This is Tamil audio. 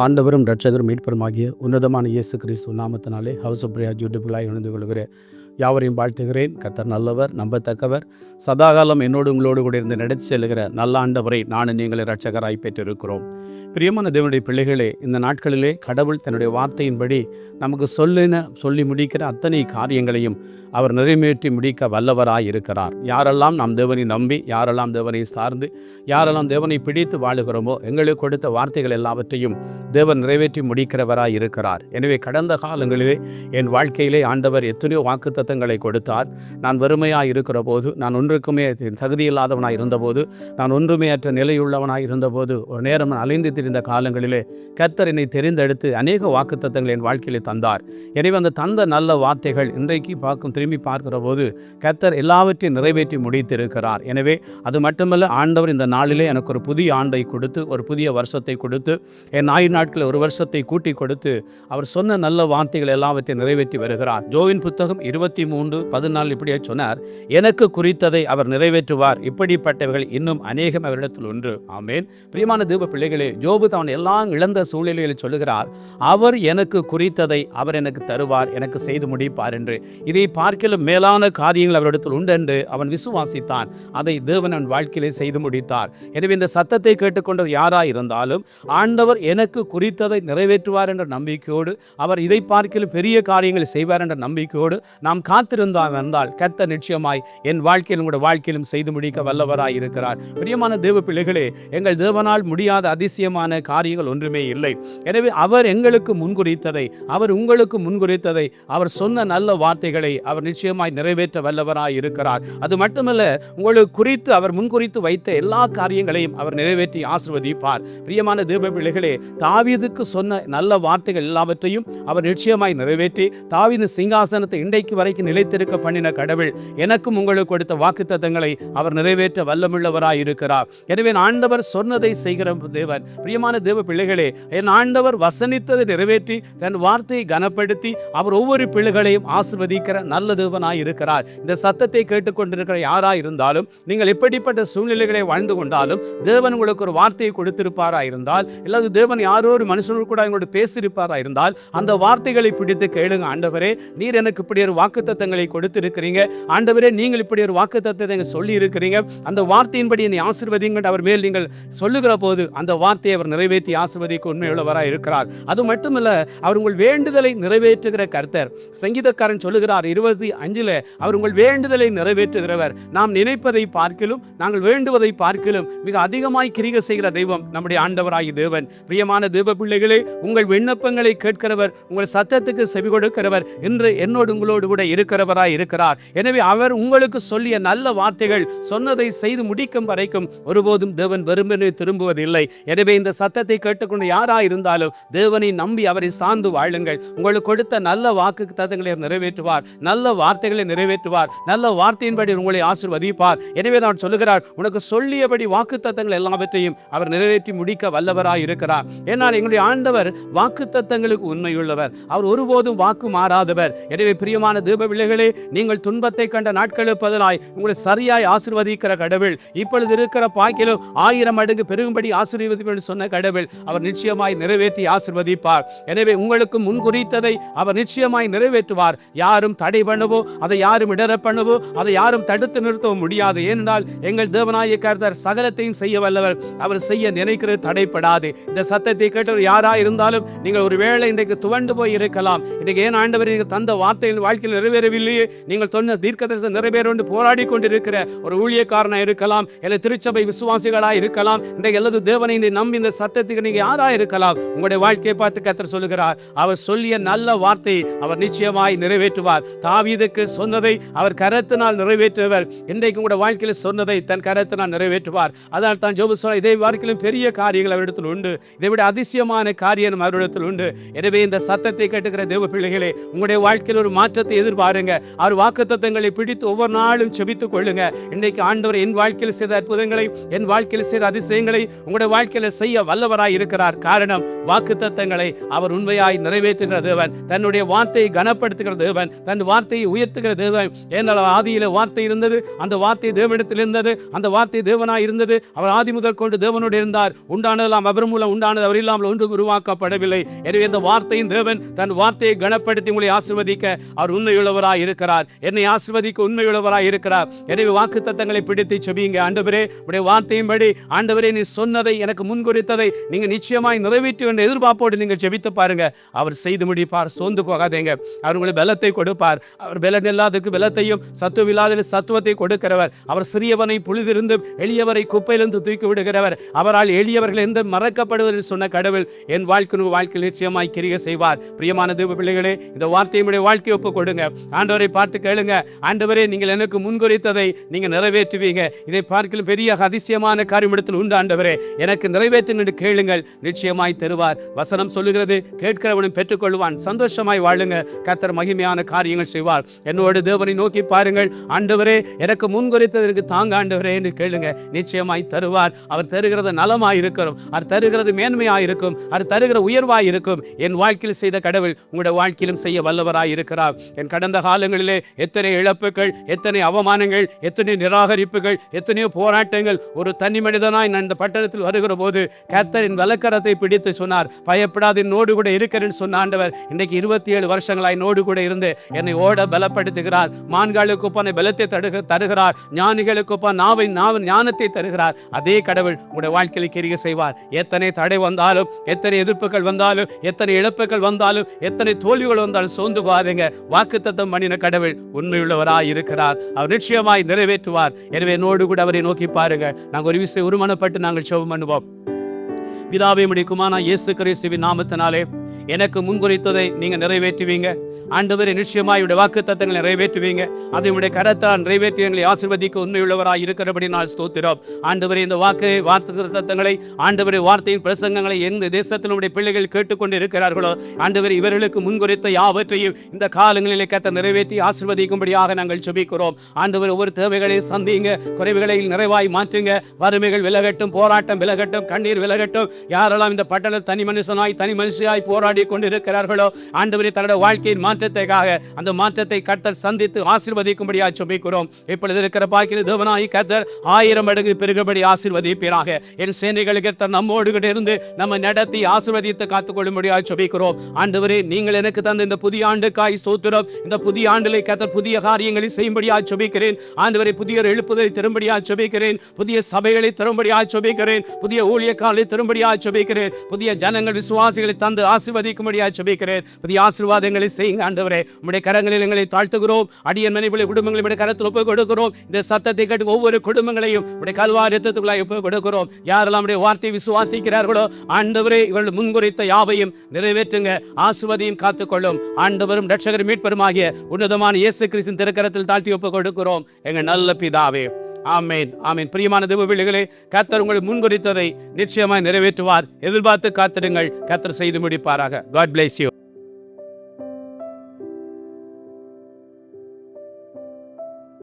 ஆண்டவரும் இரட்சகரும் மீட்பருமாகிய உன்னதமான இயேசு கிறிஸ்து நாமத்தினாலே ஹவுஸ் ஆஃப் பிரேயர் யூடியூப்லாய் இணைந்து கொள்கிறேன். யாவரையும் வாழ்த்துகிறேன். கர்த்தர் நல்லவர், நம்பத்தக்கவர், சதாகாலம் என்னோடு உங்களோடு கூட இருந்து நடத்தி செல்கிற நல்ல ஆண்டவரை நானும் நீங்களே இரட்சகராய் பெற்றிருக்கிறோம். பிரியமான தேவனுடைய பிள்ளைகளே, இந்த நாட்களிலே கடவுள் தன்னுடைய வார்த்தையின்படி நமக்கு சொல்லி முடிக்கிற அத்தனை காரியங்களையும் அவர் நிறைவேற்றி முடிக்க வல்லவராய் இருக்கிறார். யாரெல்லாம் நாம் தேவனை நம்பி, யாரெல்லாம் தேவனை சார்ந்து, யாரெல்லாம் தேவனை பிடித்து வாழுகிறோமோ, எங்களுக்கு கொடுத்த வார்த்தைகள் எல்லாவற்றையும் தேவன் நிறைவேற்றி முடிக்கிறவராய் இருக்கிறார். எனவே கடந்த காலங்களிலே என் வாழ்க்கையிலே ஆண்டவர் எத்தனையோ வாக்குத்தத்தங்களை கொடுத்தார். நான் வறுமையாக இருக்கிற போது, நான் ஒன்றுக்குமே தகுதியில்லாதவனாய் இருந்தபோது, நான் ஒன்றுமே அற்ற நிலையுள்ளவனாய் இருந்தபோது, ஒரு நேரம் அலைந்து திரிந்த காலங்களிலே கர்த்தர் என்னை தெரிந்தெடுத்து அநேக வாக்குத்தத்தங்களை என் வாழ்க்கையிலே தந்தார். எனவே அந்த தந்த நல்ல வார்த்தைகள் இன்றைக்கு திரும்பி பார்க்கிற போது கர்த்தர் எல்லாவற்றையும் நிறைவேற்றி முடித்திருக்கிறார். எனவே அது மட்டுமல்ல, ஆண்டவர் இந்த நாளிலே எனக்கு ஒரு புதிய ஆண்டை கொடுத்து, ஒரு புதிய வருஷத்தை கொடுத்து, என் ஆயுள் நாட்களில் ஒரு வருஷத்தை கூட்டி கொடுத்து, அவர் சொன்ன நல்ல வார்த்தைகள் எல்லாவற்றையும் நிறைவேற்றி வருகிறார். யோவின் புத்தகம் 23:14 இப்படியே சொன்னார், எனக்கு குறித்ததை அவர் நிறைவேற்றுவார், இப்படிப்பட்டவர்கள் இன்னும் அநேகம் அவரிடத்தில் உண்டு. ஆமேன். பிரியமான தேவ பிள்ளைகளே, யோபு தான் எல்லாம் இழந்த சூழ்நிலையில் சொல்லுகிறார், அவர் எனக்கு குறித்ததை அவர் எனக்கு தருவார், எனக்கு செய்து முடிப்பார் என்று. இதை பார்க்கலும் மேலான காரியங்கள் அவரிடத்தில் உண்டு என்று அவன் விசுவாசித்தான். அதை தேவன் அவன் வாழ்க்கையிலே செய்து முடித்தார். எனவே இந்த சத்தத்தை கேட்டுக்கொண்டவர் யாராய் இருந்தாலும் ஆண்டவர் எனக்கு குறித்ததை நிறைவேற்றுவார் என்ற நம்பிக்கையோடு, அவர் இதை பார்க்கலும் பெரிய காரியங்களை செய்வார் என்ற நம்பிக்கையோடு நாம் காத்திருந்தால் கர்த்தர் நிச்சயமாய் என் வாழ்க்கையிலும் உங்களுடைய வாழ்க்கையிலும் செய்து முடிக்க வல்லவராய் இருக்கிறார். பிரியமான தேவ பிள்ளைகளே, எங்கள் தேவனால் முடியாத அதிசயமான காரியங்கள் ஒன்றுமே இல்லை. எனவே அவர் எங்களுக்கு முன்குறித்ததை, அவர் உங்களுக்கு முன்குறித்ததை, அவர் சொன்ன நல்ல வார்த்தைகளை அவர் நிச்சயமாய் நிறைவேற்ற வல்லவராய் இருக்கிறார். அது மட்டுமல்ல, உங்களுக்கு குறித்து அவர் முன்குறித்து வைத்த எல்லா காரியங்களையும் அவர் நிறைவேற்றி ஆசீர்வதிப்பார். பிரியமான தேவ பிள்ளைகளே, தாவீதுக்கு சொன்ன நல்ல வார்த்தைகள் எல்லாவற்றையும் அவர் நிச்சயமாய் நிறைவேற்றி தாவீது சிங்காசனத்தை இன்றைக்கு வரைக்கும் நிலைத்திருக்க பண்ணின கடவுள் எனக்கும் உங்களுக்கு கொடுத்த வாக்குத்தத்தங்களை அவர் நிறைவேற்ற வல்லமுள்ளவராய் இருக்கிறார். எனவே ஆண்டவர் சொன்னதை செய்கிற தேவன். பிரியமான தேவ பிள்ளைகளே, என் ஆண்டவர் வசனித்ததை நிறைவேற்றி தன் வார்த்தையை கனப்படுத்தி அவர் ஒவ்வொரு பிள்ளைகளையும் ஆசீர்வதிக்கிற நல்ல தேவனாய் இருக்கிறார். இந்த சத்தத்தை கேட்டுக்கொண்டிருக்கிற யாராய் இருந்தாலும், நீங்கள் எப்படிப்பட்ட சூழ்நிலைகளை வாழ்ந்து கொண்டாலும், தேவன் உங்களுக்கு ஒரு வார்த்தையை கொடுத்திருப்பாரா இருந்தால், இல்லது தேவன் யாரோ ஒரு மனுஷனோடு கூட அவங்களோட பேசியிருப்பாரா இருந்தால், அந்த வார்த்தைகளை பிடித்து கேளுங்க. ஆண்டவரே, நீர் எனக்கு இப்படி ஒரு வாக்குத்தத்தங்களை கொடுத்திருக்கிறீங்க. ஆண்டவரே, நீங்கள் இப்படி ஒரு வாக்குத்தத்தத்தை சொல்லி இருக்கிறீங்க. அந்த வார்த்தையின்படி என்னை ஆசீர்வதிங்க அவர் மேல் நீங்கள் சொல்லுகிற போது அந்த வார்த்தையை அவர் நிறைவேற்றி ஆசீர்வதிக்க உண்மையுள்ளவராய் இருக்கிறார். அது மட்டுமல்ல, அவர் உங்கள் வேண்டுதலை நிறைவேற்றுகிற கர்த்தர். சங்கீதக்காரன் சொல்லுகிறார் 25 அவர் உங்கள் வேண்டுதலை நிறைவேற்றுகிறவர். நாம் நினைப்பதை பார்க்கிலும், நாங்கள் வேண்டுவதை பார்க்கிலும் மிக அதிகமாய் கிரியை செய்கிற தெய்வம் நம்முடைய ஆண்டவராகிய தேவன். பிரியமான தேவ பிள்ளைகளே, உங்கள் விண்ணப்பங்களை கேட்கிறவர், உங்கள் சத்தத்துக்கு செவி கொடுக்கிறவர் இன்று என்னோடு உங்களோடு கூட இருக்கிறவராய் இருக்கிறார். எனவே அவர் உங்களுக்கு சொல்லிய நல்ல வார்த்தைகள் சொன்னதை செய்து முடிக்கும் வரைக்கும் ஒருபோதும் தேவன் வெறுமனே திரும்புவதில்லை. எனவே இந்த சத்தத்தை கேட்டுக்கொண்டு யாராய் இருந்தாலும் தேவனை நம்பி அவரை சார்ந்து வாழுங்கள். உங்களுக்கு கொடுத்த நல்ல வாக்கு தத்தங்களை நிறைவேற்றுவார், நல்ல வார்த்தைகளை நிறைவேற்றுவார், நல்ல வார்த்தையின்படி உங்களை ஆசீர்வதிப்பார். எனவே நான் சொல்லுகிறார், உனக்கு சொல்லியபடி வாக்குத்தத்தங்கள் எல்லாவற்றையும் அவர் நிறைவேற்றி முடிக்க வல்லவராய் இருக்கிறார். ஏனால் எங்களுடைய ஆண்டவர் வாக்குத்தத்தங்களுக்கு உண்மையுள்ளவர், அவர் ஒருபோதும் வாக்கு மாறாதவர். எனவே பிரியமான தேவ பிள்ளைகளே, நீங்கள் துன்பத்தை கண்ட நாட்களுக்கு பதிலாய் உங்களை சரியாய் ஆசீர்வதிக்கிற கடவுள், இப்பொழுது இருக்கிற பாக்கிலும் 1000 மடங்கு பெருகும்படி ஆசீர்வதிப்பேன் சொன்ன கடவுள் அவர் நிச்சயமாய் நிறைவேற்றி ஆசீர்வதிப்பார். எனவே உங்களுக்கு முன்குறித்ததை அவர் நிச்சயமாய் நிறைவேற்றுவார். யாரும் தடை பண்ணவோ, அதை யாரும் இடர பண்ணவோ, அதை யாரும் தடுத்து நிறுத்தவும் முடியாது. ஏனென்றால் எங்கள் தேவனாகிய கர்த்தர் சகலத்தையும் செய்ய வல்லவர். அவர் செய்ய நினைக்கிறது தடைப்படாது. இந்த சத்தத்தை கேட்டவர் யாராக இருந்தாலும், நீங்கள் ஒரு வேளை இன்றைக்கு துவண்டு போய் இருக்கலாம். இன்றைக்கு ஏன் ஆண்டவர் நீங்கள் தந்த வார்த்தையின் வாழ்க்கையில் நிறைவேறவில்லையே, நீங்கள் சொன்ன தீர்க்கதரிசனம் நிறைவேற போராடி கொண்டிருக்கிற ஒரு ஊழியக்காரனாக இருக்கலாம், இல்லை திருச்சபை விசுவாசிகளாக இருக்கலாம், இன்றைக்கு எல்லாது தேவனை நம்பி இந்த சத்தத்துக்கு நீங்கள் யாராக இருக்கலாம். உங்களுடைய வாழ்க்கையை பார்த்து கர்த்தர் சொல்லுகிறார், அவர் சொல்லிய நல்ல வார்த்தை அவர் நிச்சயமாய் நிறைவேற்றுவார். தாவீதுக்கு சொன்னதை அவர் கரத்தினால் நிறைவேற்றுவர். இன்றைக்கு உங்களுடைய வாழ்க்கையில் சொன்னதை தன் கரத்தினால் நிறைவேற்றுவார். அதனால் தான் யோபு சொல்ல, இதை வாழ்க்கையிலும் பெரிய காரியங்கள் அவரிடத்தில் உண்டு, இதை விட அதிசயமான காரியம் அவரிடத்தில் உண்டு. எனவே இந்த சத்தத்தை கேட்டுக்கிற தேவ பிள்ளைகளே, உங்களுடைய வாழ்க்கையில் ஒரு மாற்றத்தை எதிர்பாருங்க. அவர் வாக்குத்தத்தங்களை பிடித்து ஒவ்வொரு நாளும் செபித்துக் கொள்ளுங்க. இன்னைக்கு ஆண்டவர் என் வாழ்க்கையில் செய்த அற்புதங்களை, என் வாழ்க்கையில் செய்த அதிசயங்களை உங்களுடைய வாழ்க்கையில செய்ய வல்லவராய் இருக்கிறார். காரணம், வாக்குத்தத்தங்களை அவர் உண்மையாய் நிறைவேற்றுகிற தேவன், தன்னுடைய வார்த்தையை கனப்படுத்துகிற தேவன், தன் வார்த்தையை உயர்த்துகிற தேவன். ஏனால் ஆதியில வார்த்தை இருந்தது, அந்த வார்த்தை தேவனிடத்தில் இருந்தது, அந்த வார்த்தை தேவனாய் இருந்தது. அவர் ஆதி முதல் கொண்டு தேவனோடு இருந்தார். உண்டானதெல்லாம் அவர் மூலம் உண்டானது, அவர் இல்லாமல் ஒன்றும் உருவாக்கப்படவில்லை. எனவே இந்த வார்த்தையின் தேவன் தன் வார்த்தையை கனப்படுத்தி உங்களை ஆசீர்வதிக்க அவர் உண்மையுள்ளவராய் இருக்கிறார். என்னை ஆசீர்வதிக்க உண்மையுள்ளவராய் இருக்கிறார். எனவே வாக்குத்தத்தங்களை பிடித்து செபியுங்க. ஆண்டவரே, உடைய வார்த்தையின்படி, ஆண்டவரே நீ சொன்னதை, எனக்கு முன்குறித்ததை நீங்க நிச்சயமாய் நிறைவேற்றி என்ற எதிர்பார்ப்போடு நீங்கள் செபித்து பாருங்க. அவர் செய்து முடிப்பார். சோர்ந்து போகாதீங்க. அவர் உங்களுக்கு பலத்தை கொடுப்பார். அவர் பலன் இல்லாததுக்கு பலத்தையும், சத்துவம் இல்லாத சத்துவத்தை கொடுக்கிறவர். அவர் சிறியவனை புழுதிருந்து எளியவரை குப்பையிலிருந்து தூக்கி விடுகிறவர். அவரால் எளியவர்கள் என்று மறக்கப்படுவது சொன்ன கடவுள் என் வாழ்க்கையில் நிச்சயமாய் கிரியை செய்வார். பிரியமான தேவ பிள்ளைகளே, இந்த வார்த்தையுடைய வாழ்க்கை ஒப்பு கொடுங்க. ஆண்டவரை பார்த்து கேளுங்க. ஆண்டவரே, நீங்கள் எனக்கு முன்குறித்ததை நீங்க நிறைவேற்றுவீங்க. இதை பார்க்கல பெரிய அதிசயமான காரியமிடத்தில் உண்டு. ஆண்டவரே, எனக்கு நிறைவேற்று என்று கேளுங்கள், நிச்சயமாய் தருவார். வசனம் சொல்லுகிறது, கேட்கிறவனும் பெற்றுக்கொள்வான். சந்தோஷமாய் வாழுங்க. கர்த்தர் மகிமையான காரியங்கள் செய்வார். என்னோடு தேவனை நோக்கி பாருங்கள். ஆண்டவரே, எனக்கு முன்குறித்ததற்கு தாங்க ஆண்டவரே என்று கேளுங்க, நிச்சயமாய் தருவார். அவர் தருகிறது நலமாய் இருக்கும், அவர் தருகிறது மேன்மையாய் இருக்கும், அவர் தருகிற உயர்வாய் இருக்கும். என் வாழ்க்கையில் செய்த கடவுள் உங்களுடைய வாழ்க்கையிலும் செய்ய வல்லவராய் இருக்கிறார். என் கடந்த காலங்களிலே எத்தனை இழப்புகள், எத்தனை அவமானங்கள், எத்தனை நிராகரிப்புகள், எத்தனையோ போராட்டங்கள். ஒரு தனி மனிதனாய் நான் இந்த பட்டணத்தில் வருகிற போது கர்த்தரின் வலக்கரத்தை பிடித்து சொன்னார், பயப்படாது, என்னோடு கூட இருக்கிறேன்னு சொன்ன ஆண்டவர் இன்றைக்கு 27 வருஷங்களாய் என்னோடு கூட இருந்து என்னை ஓட பலப்படுத்துகிறார். மான்களுக்கு ஒப்பான பலத்தை தருகிறார். ஞானிகளுக்கு ஒப்பான ஞானத்தை தருகிறார். அதே கடவுள் உங்களுடைய வாழ்க்கையில் கிரியை செய்வார். எத்தனை தடை வந்தாலும், எத்தனை எதிர்ப்புகள் வந்தாலும், எத்தனை இழப்புகள் வந்தாலும், எத்தனை தோல்விகள் வந்தாலும் சோர்ந்து போகாதீங்க. வாக்குத்தத்தம் பண்ணின கடவுள் உண்மையுள்ளவராய் இருக்கிறார். அவர் நிச்சயமாய் நிறைவேற்றுவார். எனவே என்னோடு கூட அவரை நோக்கி பாருங்க. நாங்கள் ஒரு விஷயம் ஒருமனப்பட்டு நாங்கள் ஜெபம் பண்ணுவோம். பிதாவே, உம்முடைய குமாரனாகிய இயேசு கிறிஸ்துவின் நாமத்தினாலே எனக்கு முன்குறித்ததை நீங்க நிறைவேற்றுவீங்க. ஆண்டவரே, நிச்சயமாய் உடைய வாக்குத்தத்தங்களை நிறைவேற்றுவீங்க. அதை உடைய கரத்தால் நிறைவேற்றி எங்களை ஆசீர்வதிக்க உண்மையுள்ளவராய் இருக்கிறபடி நான் ஸ்தோத்திரம். ஆண்டவரே, இந்த வாக்குத்தத்தங்களை, ஆண்டவரே, வார்த்தையின் பிரசங்கங்களை எந்த தேசத்தில் உடைய பிள்ளைகள் கேட்டுக்கொண்டு இருக்கிறார்களோ, ஆண்டவரே, இவர்களுக்கு முன்குறித்த யாவற்றையும் இந்த காலங்களிலே கர்த்தர் நிறைவேற்றி ஆசீர்வதிக்கும்படியாக நாங்கள் ஜெபிக்கிறோம். ஆண்டவரே, ஒவ்வொரு தேவைகளை சந்திங்க, குறைவுகளை நிறைவாய் மாற்றுங்க. வறுமைகள் விலகட்டும், போராட்டம் விலகட்டும், கண்ணீர் விலகட்டும். யாரெல்லாம் இந்த பட்டண தனி மனுஷியாய் போராடி கொண்டு இருக்கிறார்களோ, ஆண்டவரே, தன்னுடைய வாழ்க்கையின் மாற்றத்தைக்காக அந்த மாற்றத்தை கர்த்தர் சந்தித்து ஆசீர்வதிக்கும்படியாக ஜெபிக்கிறோம். இப்பொழுது இருக்கிற பாக்கிய தேவனாய் கர்த்தர் 1000 மடங்கு பெருகும்படி ஆசீர்வதிப்பீராக. என் சேனைகளுக்கு கர்த்தர் நம்மோடு கூட இருந்து நம்ம நடத்தி ஆசீர்வதித்து காத்துக்கொள்ளும்படியாக ஜெபிக்கிறோம். ஆண்டவரே, நீங்கள் எனக்கு தந்த இந்த புதிய ஆண்டுக்காய் ஸ்தோத்திரம். இந்த புதிய ஆண்டிலே கர்த்தர் புதிய காரியங்களை செய்யும்படியாக ஜெபிக்கிறேன். ஆண்டவரே, புதிய எழுப்புதலை தரும்படியாக ஜெபிக்கிறேன். புதிய சபைகளை தரும்படியாக ஜெபிக்கிறேன். புதிய ஊழியக்காரர்களை தரும்படியாக ஜெபிக்கிறேன். புதிய ஜனங்கள் விசுவாசிகளை தந்து ஆசீர்வதிக்கும்படியாக ஜெபிக்கிறேன். புதிய ஆசீர்வாதங்களை செய்யுங்க ஆண்டவரே. உம்முடைய கரங்களில் எங்களை தாழ்த்துகிறோம். அடியன் மனைவி குடும்பங்களை உம்முடைய கரத்தில் ஒப்புக் கொடுக்கிறோம். இந்த சத்தத்தை கேட்டு ஒவ்வொரு குடும்பங்களையும் உம்முடைய கல்வாரி இரத்தத்துக்குள்ளாய் ஒப்புக் கொடுக்கிறோம். யாரெல்லாம் உம்முடைய வார்த்தையை விசுவாசிக்கிறார்களோ, ஆண்டவரே, இவர்கள் முன்குறித்த யாவையும் நிறைவேற்றுங்க, ஆசீர்வதியும் காத்துக்கொள்ளும். ஆண்டவரும் இரட்சகரும் மீட்பருமாகிய உன்னதமான இயேசு கிறிஸ்துவின் திருக்கரத்தில் தாழ்த்தி ஒப்புக் கொடுக்கிறோம் எங்கள் நல்ல பிதாவே. ஆமென், ஆமென். பிரியமான தேவ பிள்ளைகளே, கர்த்தர் உங்கள் முன்குறித்ததை நிச்சயமாய் நிறைவேற்றுவார். எதிர்பார்த்து காத்திருங்கள். கர்த்தர் செய்து முடிப்பாராக. God bless you.